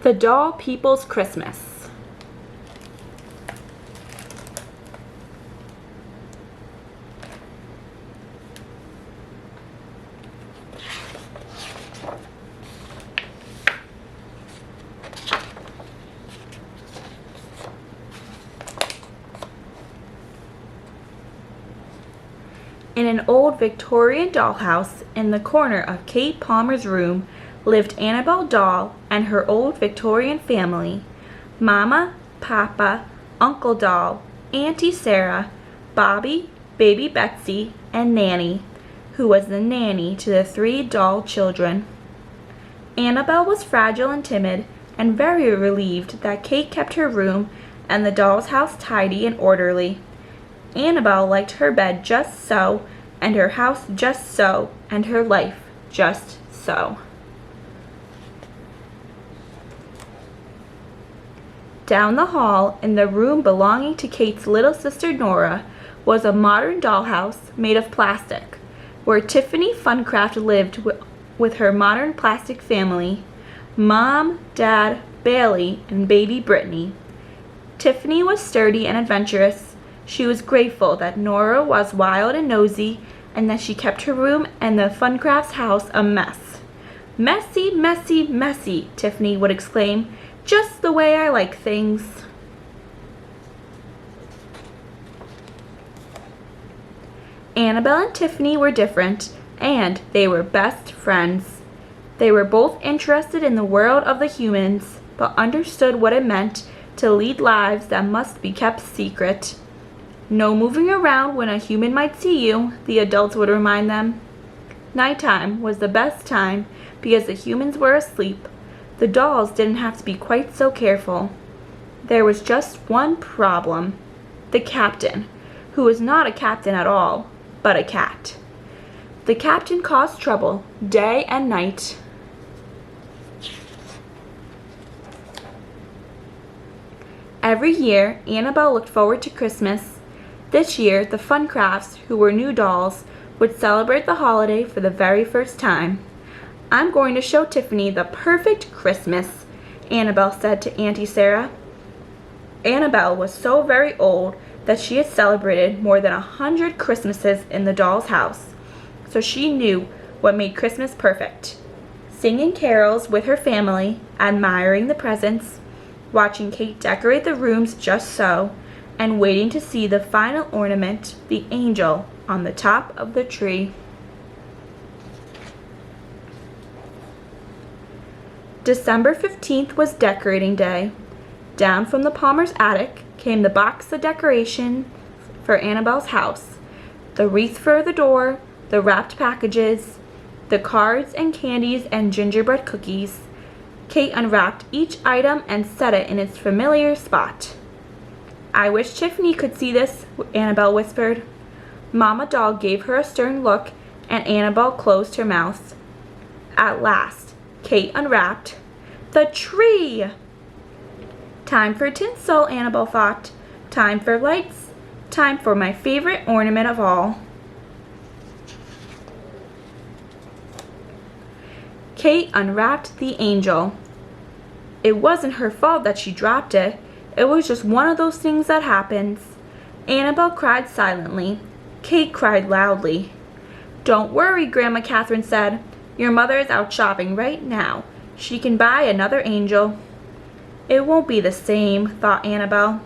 The Doll People's Christmas. In an old Victorian dollhouse in the corner of Kate Palmer's room lived Annabelle Doll and her old Victorian family: Mama, Papa, Uncle Doll, Auntie Sarah, Bobby, Baby Betsy, and Nanny, who was the nanny to the 3 doll children. Annabelle was fragile and timid, and very relieved that Kate kept her room and the doll's house tidy and orderly. Annabelle liked her bed just so, and her house just so, and her life just so. Down the hall, in the room belonging to Kate's little sister Nora, was a modern dollhouse made of plastic, where Tiffany Funcraft lived with her modern plastic family: Mom, Dad, Bailey, and baby Brittany. Tiffany was sturdy and adventurous. She was grateful that Nora was wild and nosy, and that she kept her room and the Funcraft's house a mess. "Messy, messy, messy," Tiffany would exclaim. "Just the way I like things." Annabelle and Tiffany were different, and they were best friends. They were both interested in the world of the humans, but understood what it meant to lead lives that must be kept secret. "No moving around when a human might see you," the adults would remind them. Nighttime was the best time because the humans were asleep. The dolls didn't have to be quite so careful. There was just one problem: the captain, who was not a captain at all, but a cat. The captain caused trouble day and night. Every year, Annabelle looked forward to Christmas. This year, the Funcrafts, who were new dolls, would celebrate the holiday for the very first time. "I'm going to show Tiffany the perfect Christmas," Annabelle said to Auntie Sarah. Annabelle was so very old that she had celebrated more than 100 Christmases in the doll's house, so she knew what made Christmas perfect: singing carols with her family, admiring the presents, watching Kate decorate the rooms just so, and waiting to see the final ornament, the angel, on the top of the tree. December 15th was decorating day. Down from the Palmer's attic came the box of decoration for Annabelle's house: the wreath for the door, the wrapped packages, the cards and candies and gingerbread cookies. Kate unwrapped each item and set it in its familiar spot. "I wish Tiffany could see this," Annabelle whispered. Mama Doll gave her a stern look, and Annabelle closed her mouth. At last, Kate unwrapped the tree. Time for tinsel, Annabelle thought. Time for lights. Time for my favorite ornament of all. Kate unwrapped the angel. It wasn't her fault that she dropped it. It was just one of those things that happens. Annabelle cried silently. Kate cried loudly. "Don't worry," Grandma Catherine said. "Your mother is out shopping right now. She can buy another angel." "It won't be the same," thought Annabelle.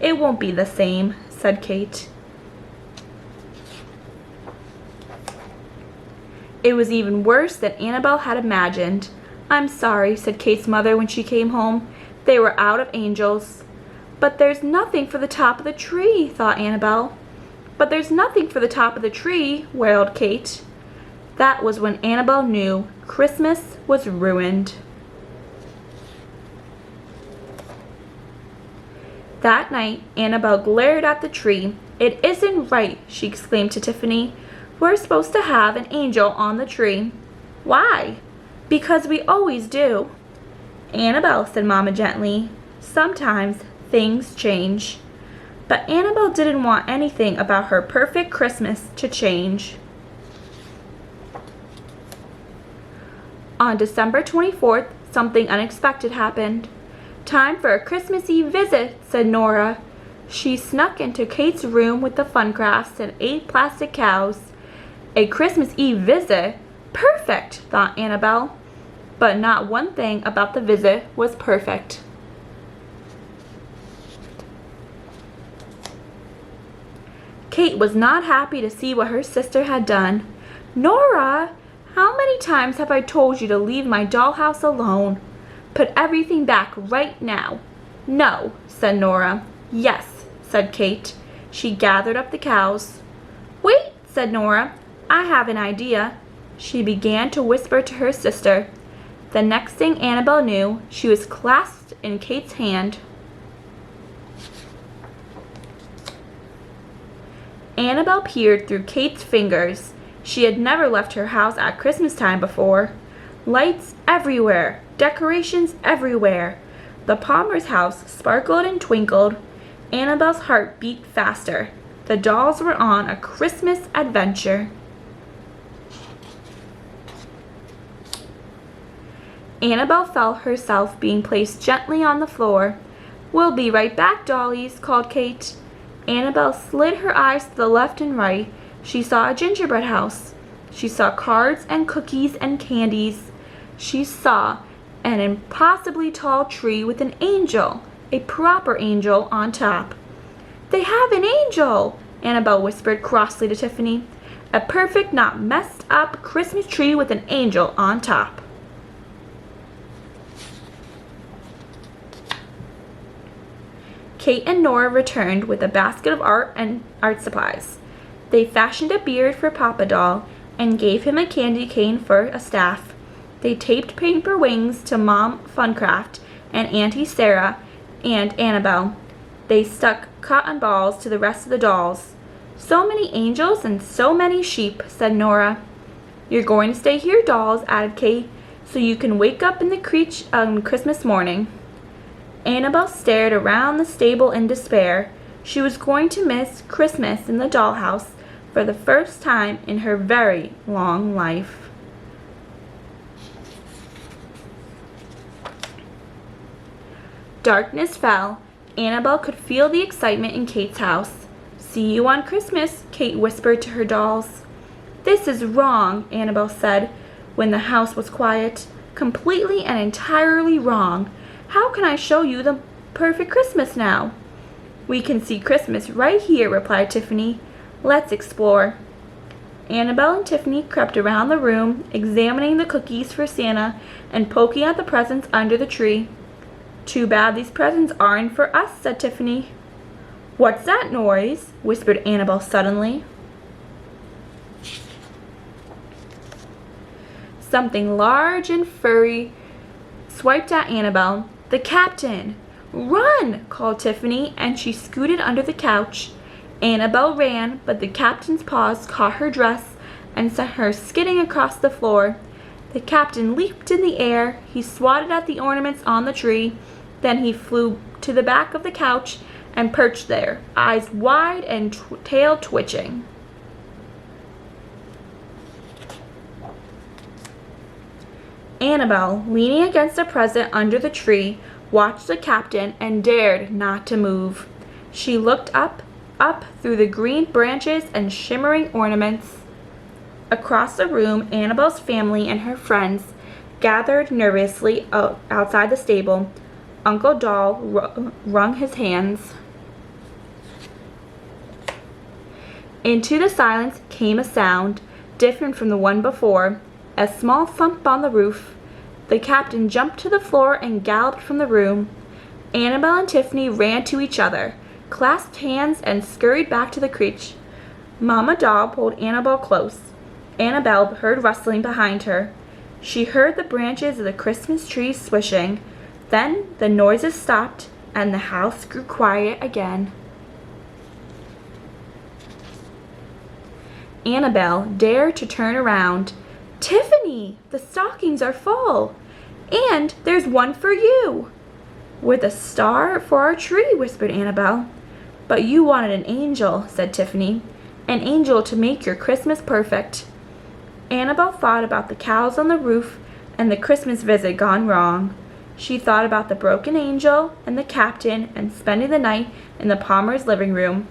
"It won't be the same," said Kate. It was even worse than Annabelle had imagined. "I'm sorry," said Kate's mother when she came home. "They were out of angels." "But there's nothing for the top of the tree," thought Annabelle. "But there's nothing for the top of the tree," wailed Kate. That was when Annabelle knew Christmas was ruined. That night, Annabelle glared at the tree. "It isn't right," she exclaimed to Tiffany. "We're supposed to have an angel on the tree." "Why?" "Because we always do." "Annabelle," said Mama gently, "sometimes things change." But Annabelle didn't want anything about her perfect Christmas to change. On December 24th, something unexpected happened. "Time for a Christmas Eve visit," said Nora. She snuck into Kate's room with the fun crafts and 8 plastic cows. A Christmas Eve visit? Perfect, thought Annabelle. But not one thing about the visit was perfect. Kate was not happy to see what her sister had done. "Nora, how many times have I told you to leave my dollhouse alone? Put everything back right now." "No," said Nora. "Yes," said Kate. She gathered up the cows. "Wait," said Nora. "I have an idea." She began to whisper to her sister. The next thing Annabelle knew, she was clasped in Kate's hand. Annabelle peered through Kate's fingers. She had never left her house at Christmas time before. Lights everywhere, decorations everywhere. The Palmer's house sparkled and twinkled. Annabelle's heart beat faster. The dolls were on a Christmas adventure. Annabelle felt herself being placed gently on the floor. "We'll be right back, dollies," called Kate. Annabelle slid her eyes to the left and right. She saw a gingerbread house. She saw cards and cookies and candies. She saw an impossibly tall tree with an angel, a proper angel, on top. "They have an angel!" Annabelle whispered crossly to Tiffany. "A perfect, not messed up Christmas tree with an angel on top." Kate and Nora returned with a basket of art supplies. They fashioned a beard for Papa Doll and gave him a candy cane for a staff. They taped paper wings to Mom Funcraft and Auntie Sarah and Annabelle. They stuck cotton balls to the rest of the dolls. "So many angels and so many sheep," said Nora. "You're going to stay here, dolls," added Kate, "so you can wake up in the creche on Christmas morning." Annabelle stared around the stable in despair. She was going to miss Christmas in the dollhouse for the first time in her very long life. Darkness fell. Annabelle could feel the excitement in Kate's house. "See you on Christmas," Kate whispered to her dolls. "This is wrong," Annabelle said when the house was quiet. "Completely and entirely wrong. How can I show you the perfect Christmas now?" "We can see Christmas right here," replied Tiffany. "Let's explore." Annabelle and Tiffany crept around the room, examining the cookies for Santa and poking at the presents under the tree. "Too bad these presents aren't for us," said Tiffany. "What's that noise?" whispered Annabelle suddenly. Something large and furry swiped at Annabelle. "The captain!" "Run!" called Tiffany, and she scooted under the couch. Annabelle ran, but the captain's paws caught her dress and sent her skidding across the floor. The captain leaped in the air. He swatted at the ornaments on the tree. Then he flew to the back of the couch and perched there, eyes wide and tail twitching. Annabelle, leaning against a present under the tree, watched the captain and dared not to move. She looked up through the green branches and shimmering ornaments. Across the room, Annabelle's family and her friends gathered nervously outside the stable. Uncle Doll wrung his hands. Into the silence came a sound, different from the one before. A small thump on the roof. The captain jumped to the floor and galloped from the room. Annabelle and Tiffany ran to each other, clasped hands, and scurried back to the creche. Mama Doll pulled Annabelle close. Annabelle heard rustling behind her. She heard the branches of the Christmas tree swishing. Then the noises stopped, and the house grew quiet again. Annabelle dared to turn around. "Tiffany, the stockings are full, and there's one for you." "With a star for our tree," whispered Annabelle. "But you wanted an angel," said Tiffany. "An angel to make your Christmas perfect." Annabelle thought about the cows on the roof and the Christmas visit gone wrong. She thought about the broken angel and the captain and spending the night in the Palmer's living room.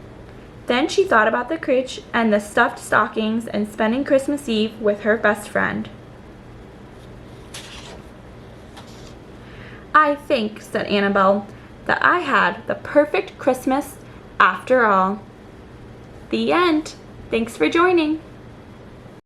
Then she thought about the crutch and the stuffed stockings and spending Christmas Eve with her best friend. "I think," said Annabelle, "that I had the perfect Christmas after all." The end. Thanks for joining.